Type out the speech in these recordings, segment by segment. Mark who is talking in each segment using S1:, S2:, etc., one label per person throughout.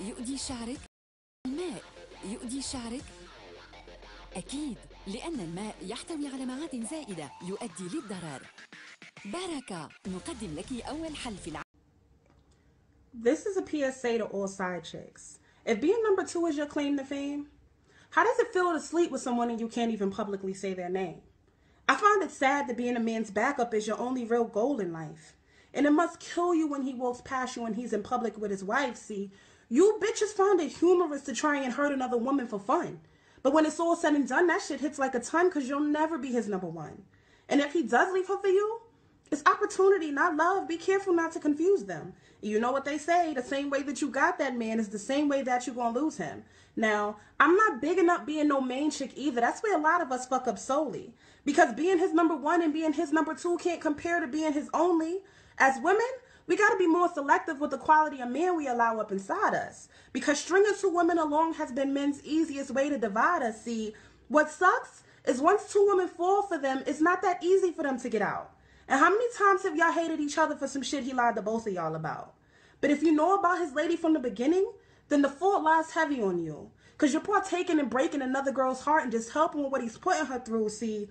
S1: يؤذي شعرك؟ الماء يؤذي شعرك؟ أكيد، لأن الماء يحتوي على معادن زائدة يؤدي للضرر. باركة نقدم لك أول حل في العالم.
S2: This is a PSA to all side chicks. If being number 2 is your claim to fame, how does it feel to sleep with someone and you can't even publicly say their name? I find it sad that being a man's backup is your only real goal in life. And it must kill you when he walks past you and he's in public with his wife. See, you bitches find it humorous to try and hurt another woman for fun. But when it's all said and done, that shit hits like a ton because you'll never be his number one. And if he does leave her for you, it's opportunity, not love. Be careful not to confuse them. You know what they say, the same way that you got that man is the same way that you're going to lose him. Now, I'm not bigging up being no main chick either. That's where a lot of us fuck up solely. Because being his number one and being his number two can't compare to being his only. As women, we got to be more selective with the quality of man we allow up inside us. Because stringing two women along has been men's easiest way to divide us. See, what sucks is once two women fall for them, it's not that easy for them to get out. And how many times have y'all hated each other for some shit he lied to both of y'all about? But if you know about his lady from the beginning, then the fault lies heavy on you. Because you're partaking and breaking another girl's heart and just helping with what he's putting her through. See,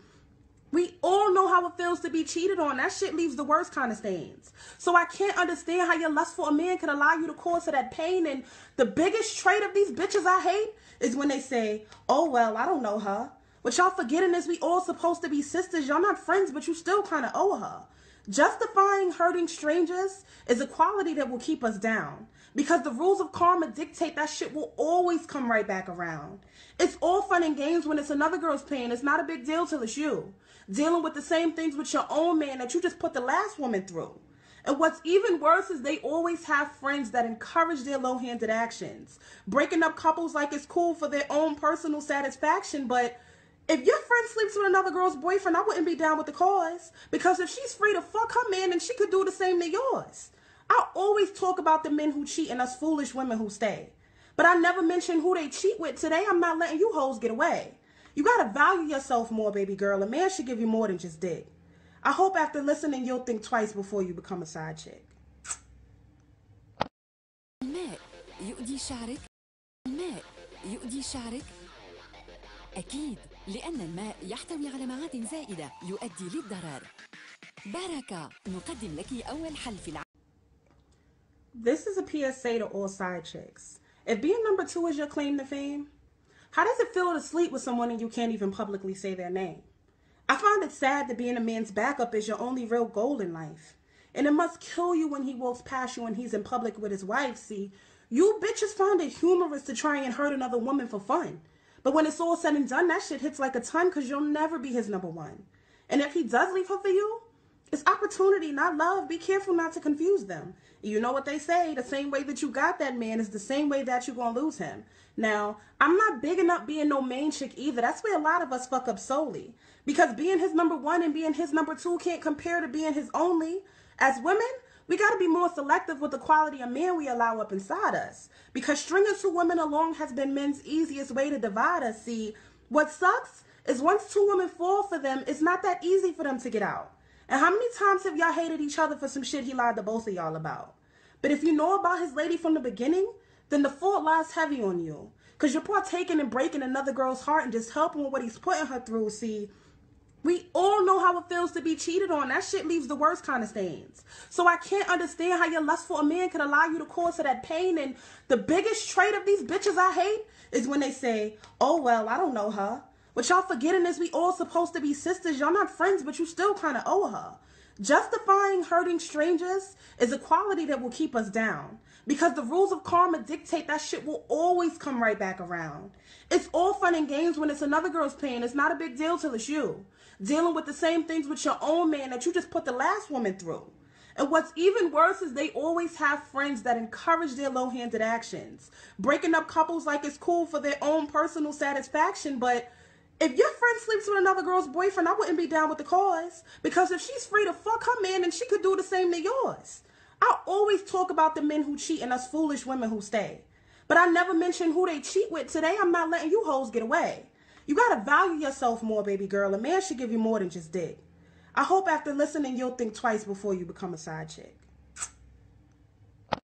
S2: we all know how it feels to be cheated on. That shit leaves the worst kind of stains. So I can't understand how your lust for a man can allow you to cause her that pain. And the biggest trait of these bitches I hate is when they say, oh, well, I don't know her. What y'all forgetting is we all supposed to be sisters. Y'all not friends, but you still kind of owe her. Justifying hurting strangers is a quality that will keep us down. Because the rules of karma dictate that shit will always come right back around. It's all fun and games when it's another girl's pain. It's not a big deal till it's you. Dealing with the same things with your own man that you just put the last woman through. And what's even worse is they always have friends that encourage their low-handed actions. Breaking up couples like it's cool for their own personal satisfaction, but if your friend sleeps with another girl's boyfriend, I wouldn't be down with the cause. Because if she's free to fuck her man, then she could do the same to yours. I always talk about the men who cheat and us foolish women who stay. But I never mention who they cheat with. Today, I'm not letting you hoes get away. You gotta value yourself more, baby girl. A man should give you more than just dick. I hope after listening, you'll think twice before you become a side chick.
S1: الماء يؤذي شعرك؟ الماء يؤذي شعرك؟ أكيد، لأن الماء يحتوي على معادن زائدة يؤدي للضرر. باركة نقدم لك أول حل في العالم.
S2: This is a PSA to all side chicks. If being number 2 is your claim to fame, how does it feel to sleep with someone and you can't even publicly say their name? I find it sad that being a man's backup is your only real goal in life. And it must kill you when he walks past you and he's in public with his wife. See, you bitches find it humorous to try and hurt another woman for fun. But when it's all said and done, that shit hits like a ton because you'll never be his number one. And if he does leave her for you, it's opportunity, not love. Be careful not to confuse them. You know what they say, the same way that you got that man is the same way that you're going to lose him. Now, I'm not bigging up being no main chick either. That's where a lot of us fuck up solely. Because being his number one and being his number two can't compare to being his only. As women, we got to be more selective with the quality of man we allow up inside us. Because stringing two women along has been men's easiest way to divide us. See, what sucks is once two women fall for them, it's not that easy for them to get out. And how many times have y'all hated each other for some shit he lied to both of y'all about? But if you know about his lady from the beginning, then the fault lies heavy on you. Because you're partaking and breaking another girl's heart and just helping with what he's putting her through. See, we all know how it feels to be cheated on. That shit leaves the worst kind of stains. So I can't understand how your lust for a man can allow you to cause her that pain. And the biggest trait of these bitches I hate is when they say, oh, well, I don't know her. What y'all forgetting is we all supposed to be sisters. Y'all not friends, but you still kind of owe her. Justifying hurting strangers is a quality that will keep us down. Because the rules of karma dictate that shit will always come right back around. It's all fun and games when it's another girl's pain. It's not a big deal till it's you. Dealing with the same things with your own man that you just put the last woman through. And what's even worse is they always have friends that encourage their low-handed actions. Breaking up couples like it's cool for their own personal satisfaction, but if your friend sleeps with another girl's boyfriend, I wouldn't be down with the cause. Because if she's free to fuck her man, then she could do the same to yours. I always talk about the men who cheat and us foolish women who stay. But I never mention who they cheat with. Today, I'm not letting you hoes get away. You gotta value yourself more, baby girl. A man should give you more than just dick. I hope after listening, you'll think twice before you become a side chick.